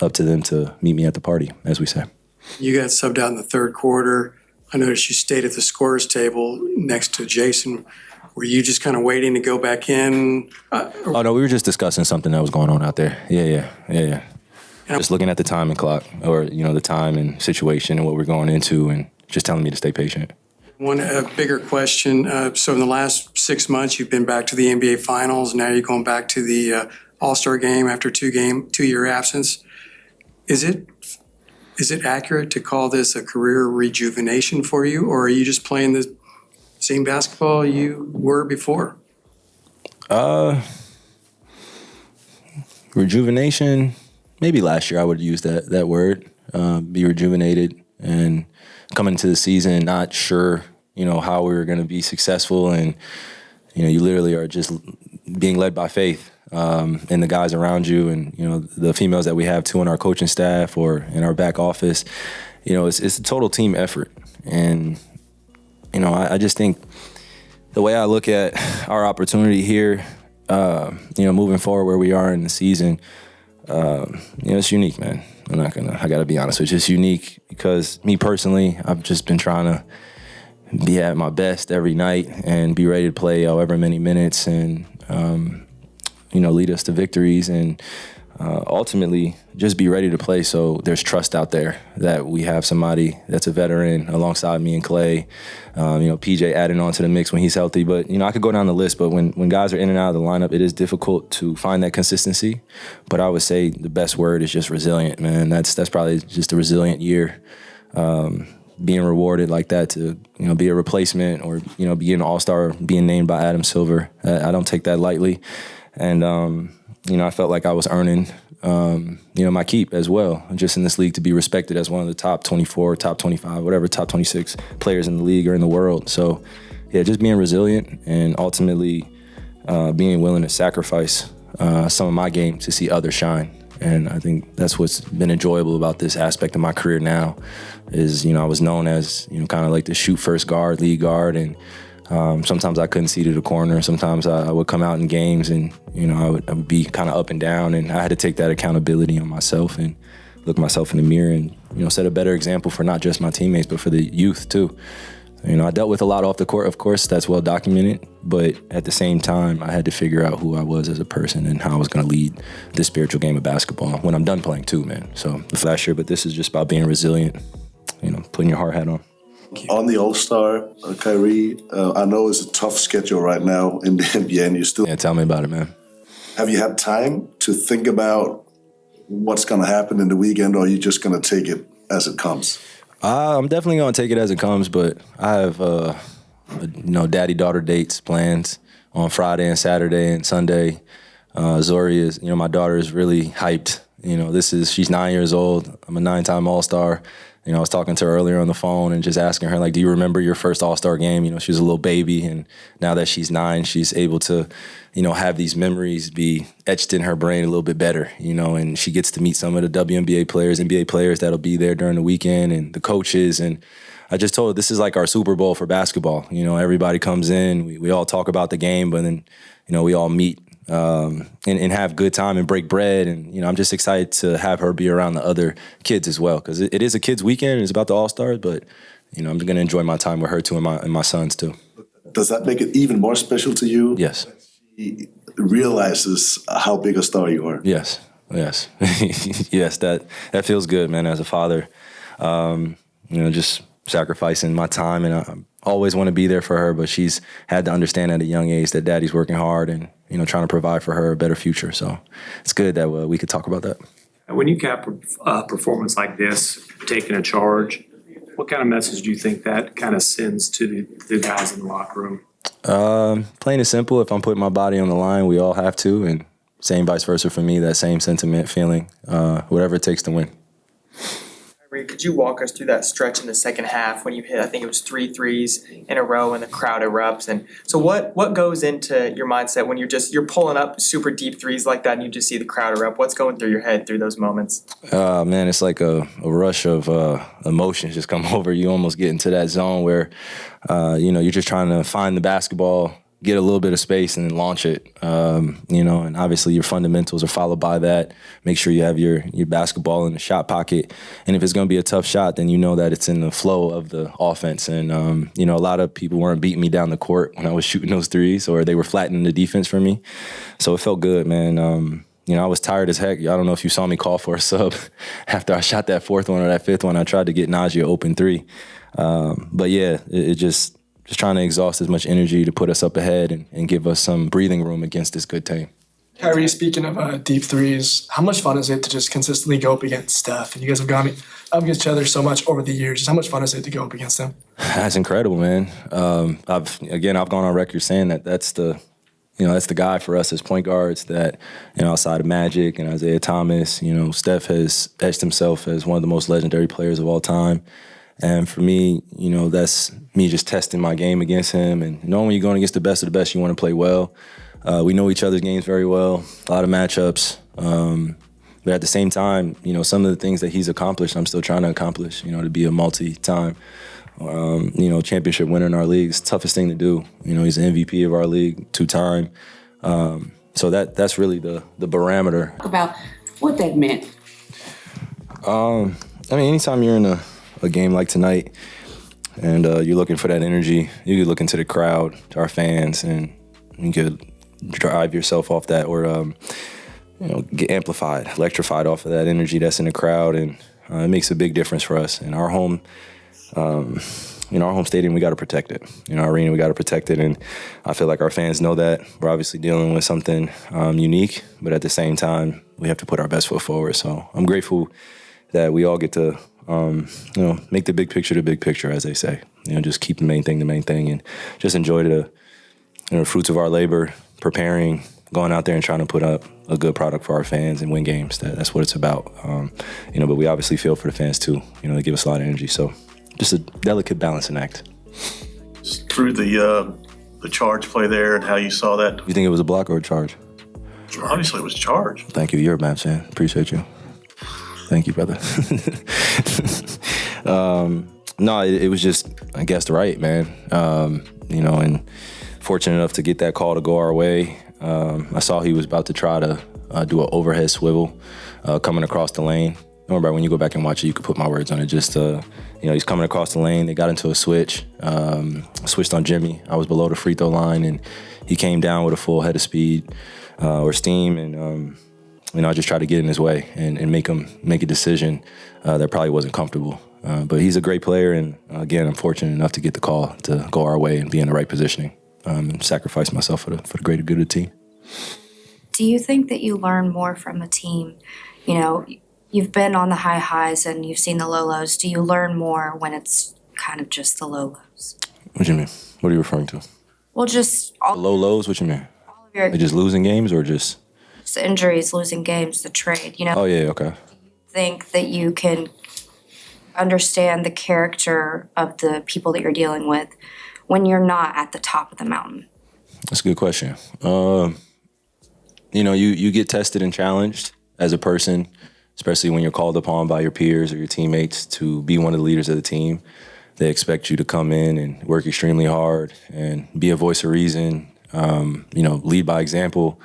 up to them to meet me at the party, as we say. You got subbed out in the third quarter. I noticed you stayed at the scorer's table next to Jason. Were you just kind of waiting to go back in? Oh, no, we were just discussing something that was going on out there. Yeah. Just looking at the time and clock, or, the time and situation and what we're going into, and just telling me to stay patient. One bigger question. So in the last 6 months, you've been back to the NBA Finals. Now you're going back to the All-Star game after 2-year absence. Is it accurate to call this a career rejuvenation for you, or are you just playing the same basketball you were before? Rejuvenation, maybe last year I would use that word, be rejuvenated and coming into the season not sure, how we were going to be successful, and, you literally are just being led by faith and the guys around you, and, the females that we have too in our coaching staff or in our back office. It's a total team effort. And, I just think the way I look at our opportunity here, moving forward where we are in the season, it's unique, man. I got to be honest with you. It's unique because me personally, I've just been trying to be at my best every night and be ready to play however many minutes and, lead us to victories and ultimately just be ready to play. So there's trust out there that we have somebody that's a veteran alongside me and Clay. PJ adding on to the mix when he's healthy. But, I could go down the list. But when guys are in and out of the lineup, it is difficult to find that consistency. But I would say the best word is just resilient, man. That's probably just a resilient year. Being rewarded like that to, be a replacement or, be an all-star, being named by Adam Silver. I don't take that lightly. And, I felt like I was earning, my keep as well, just in this league to be respected as one of the top 24, top 25, whatever, top 26 players in the league or in the world. So, yeah, just being resilient and ultimately being willing to sacrifice some of my game to see others shine. And I think that's what's been enjoyable about this aspect of my career now is, I was known as, kind of like the shoot first guard, lead guard, and sometimes I couldn't see to the corner. Sometimes I would come out in games and, I would be kind of up and down, and I had to take that accountability on myself and look myself in the mirror and, set a better example for not just my teammates, but for the youth too. I dealt with a lot off the court, of course, that's well documented, but at the same time, I had to figure out who I was as a person and how I was going to lead this spiritual game of basketball when I'm done playing too, man. So last year, but this is just about being resilient, putting your hard hat on. On the All-Star, Kyrie, I know it's a tough schedule right now in the NBA, and you still... Yeah, tell me about it, man. Have you had time to think about what's going to happen in the weekend, or are you just going to take it as it comes? I'm definitely going to take it as it comes, but I have, daddy-daughter dates plans on Friday and Saturday and Sunday. Zori is, my daughter is really hyped. She's 9 years old. I'm a 9-time All-Star. I was talking to her earlier on the phone and just asking her, do you remember your first All-Star game? She was a little baby, and now that she's 9, she's able to, have these memories be etched in her brain a little bit better, and she gets to meet some of the WNBA players, NBA players that'll be there during the weekend and the coaches. And I just told her this is like our Super Bowl for basketball. Everybody comes in, we all talk about the game, but then, we all meet and have good time and break bread. And, I'm just excited to have her be around the other kids as well, because it is a kids' weekend. It's about the All-Stars, but, I'm going to enjoy my time with her too and my sons too. Does that make it even more special to you? Yes. He realizes how big a star you are. Yes. Yes, that feels good, man, as a father. Just sacrificing my time, and I always want to be there for her, but she's had to understand at a young age that daddy's working hard and, trying to provide for her a better future. So it's good that we could talk about that. When you cap a performance like this, taking a charge, what kind of message do you think that kind of sends to the guys in the locker room? Plain and simple, if I'm putting my body on the line, we all have to, and same vice versa for me, that same sentiment, feeling, whatever it takes to win. Could you walk us through that stretch in the second half when you hit, I think it was 3 threes in a row and the crowd erupts? And so what goes into your mindset when you're pulling up super deep threes like that and you just see the crowd erupt? What's going through your head through those moments? Man, it's like a rush of emotions just come over you. Almost get into that zone where, you're just trying to find the basketball, get a little bit of space and then launch it. And obviously your fundamentals are followed by that. Make sure you have your basketball in the shot pocket. And if it's going to be a tough shot, then you know that it's in the flow of the offense. And, a lot of people weren't beating me down the court when I was shooting those threes, or they were flattening the defense for me. So it felt good, man. I was tired as heck. I don't know if you saw me call for a sub after I shot that fourth one or that fifth one. I tried to get Najee an open three. But yeah, it just trying to exhaust as much energy to put us up ahead and give us some breathing room against this good team. Kyrie, speaking of deep threes, how much fun is it to just consistently go up against Steph? And you guys have gone up against each other so much over the years. Just how much fun is it to go up against them? That's incredible, man. I've gone on record saying that's the guy for us as point guards that, outside of Magic and Isaiah Thomas, Steph has etched himself as one of the most legendary players of all time. And for me, that's me just testing my game against him. And knowing when you're going against the best of the best, you want to play well. We know each other's games very well, a lot of matchups. But at the same time, some of the things that he's accomplished, I'm still trying to accomplish, to be a multi-time, championship winner in our league. It's the toughest thing to do. He's the MVP of our league, 2-time. So that's really the barometer. Talk about what that meant. Anytime you're in a game like tonight and you're looking for that energy, you could look into the crowd, to our fans, and you could drive yourself off that or, get amplified, electrified off of that energy that's in the crowd. And it makes a big difference for us. In our home, our home stadium, we got to protect it. Our arena, we got to protect it. And I feel like our fans know that. We're obviously dealing with something unique, but at the same time, we have to put our best foot forward. So I'm grateful that we all get to, make the big picture, as they say. Just keep the main thing, and just enjoy the fruits of our labor, preparing, going out there and trying to put up a good product for our fans and win games. That's what it's about. But we obviously feel for the fans too. They give us a lot of energy. So just a delicate balancing act. Through the charge play there and how you saw that. You think it was a block or a charge? Obviously it was charge. Thank you. You're a Mavs fan. Appreciate you. Thank you, brother. No, it was just, I guess, right, man. And fortunate enough to get that call to go our way. I saw he was about to try to do an overhead swivel coming across the lane. Remember, when you go back and watch it, you could put my words on it. Just, he's coming across the lane. They got into a switch, switched on Jimmy. I was below the free throw line, and he came down with a full head of speed or steam, and I just tried to get in his way and make him make a decision that probably wasn't comfortable. But he's a great player, and again, I'm fortunate enough to get the call to go our way and be in the right positioning and sacrifice myself for the greater good of the team. Do you think that you learn more from the team? You've been on the high highs and you've seen the low lows. Do you learn more when it's kind of just the low lows? What do you mean? What are you referring to? Well, just all The low lows? What you mean? all of your Like just losing games or just? injuries, losing games, the trade. Oh, yeah, okay. Think that you can understand the character of the people that you're dealing with when you're not at the top of the mountain? That's a good question. You get tested and challenged as a person, especially when you're called upon by your peers or your teammates to be one of the leaders of the team. They expect you to come in and work extremely hard and be a voice of reason, lead by example,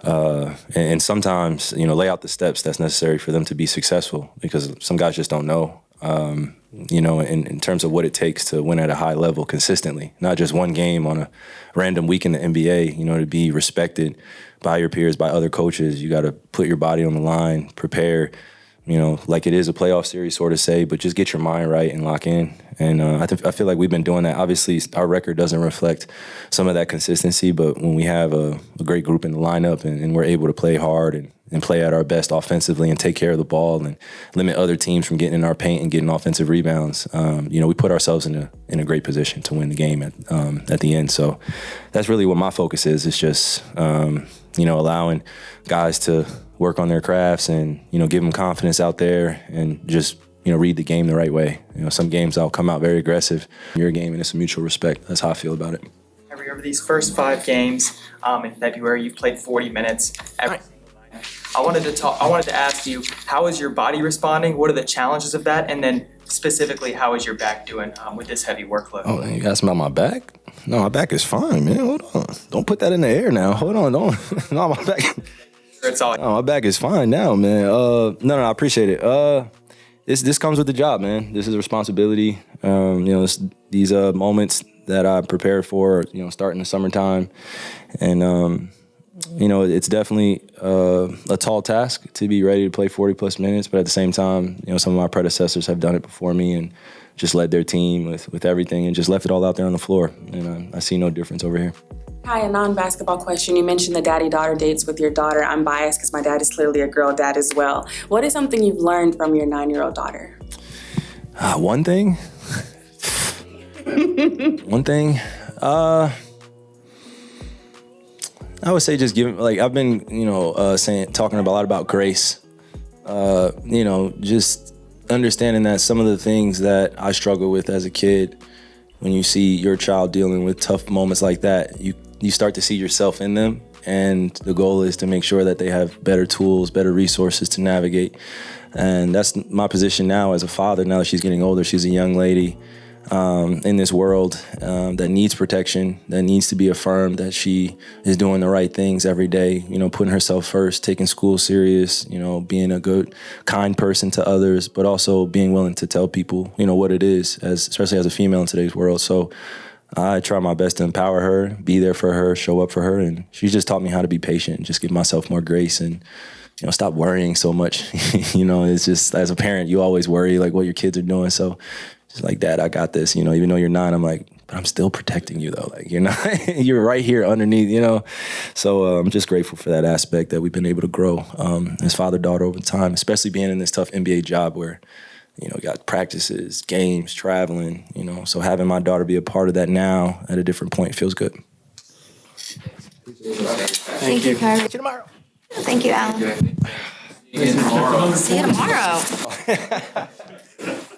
and sometimes, lay out the steps that's necessary for them to be successful, because some guys just don't know. In terms of what it takes to win at a high level consistently, not just one game on a random week in the NBA, to be respected by your peers, by other coaches. You got to put your body on the line, prepare, like it is a playoff series, sort of say, but just get your mind right and lock in. And I feel like we've been doing that. Obviously, our record doesn't reflect some of that consistency, but when we have a great group in the lineup and we're able to play hard and play at our best offensively and take care of the ball and limit other teams from getting in our paint and getting offensive rebounds, we put ourselves in a great position to win the game at the end. So that's really what my focus is. It's just, allowing guys to work on their crafts and, give them confidence out there and just, read the game the right way. Some games I'll come out very aggressive. Your game, and it's a mutual respect. That's how I feel about it. Over these first 5 games in February, you've played 40 minutes every single night. I wanted to ask you, how is your body responding? What are the challenges of that? And then specifically, how is your back doing with this heavy workload? Oh, you asked about my back? No, my back is fine, man. Hold on. Don't put that in the air now. Hold on. Don't. No, my back. It's all. No, my back is fine now, man. No, I appreciate it. This comes with the job, man. This is a responsibility. These moments that I prepared for, starting the summertime, and it's definitely a tall task to be ready to play 40 plus minutes. But at the same time, some of my predecessors have done it before me and just led their team with everything and just left it all out there on the floor. And I see no difference over here. Hi, a non-basketball question. You mentioned the daddy-daughter dates with your daughter. I'm biased because my dad is clearly a girl dad as well. What is something you've learned from your 9-year-old daughter? One thing? One thing? I would say just giving, I've been, talking a lot about grace. Just understanding that some of the things that I struggled with as a kid, when you see your child dealing with tough moments like that, you start to see yourself in them. And the goal is to make sure that they have better tools, better resources to navigate. And that's my position now as a father. Now that she's getting older, she's a young lady in this world that needs protection, that needs to be affirmed, that she is doing the right things every day, putting herself first, taking school serious, being a good, kind person to others, but also being willing to tell people, what it is, especially as a female in today's world. So I try my best to empower her, be there for her, show up for her. And she's just taught me how to be patient, just give myself more grace and, stop worrying so much. It's just, as a parent, you always worry like what your kids are doing. So just like, Dad, I got this, even though you're 9, I'm like, but I'm still protecting you though. Like, you're not, you're right here underneath, So I'm just grateful for that aspect that we've been able to grow as father-daughter over time, especially being in this tough NBA job where, got practices, games, traveling, so having my daughter be a part of that now at a different point feels good. Thank you, Kyrie. See you tomorrow. Thank you, Alan. See you tomorrow.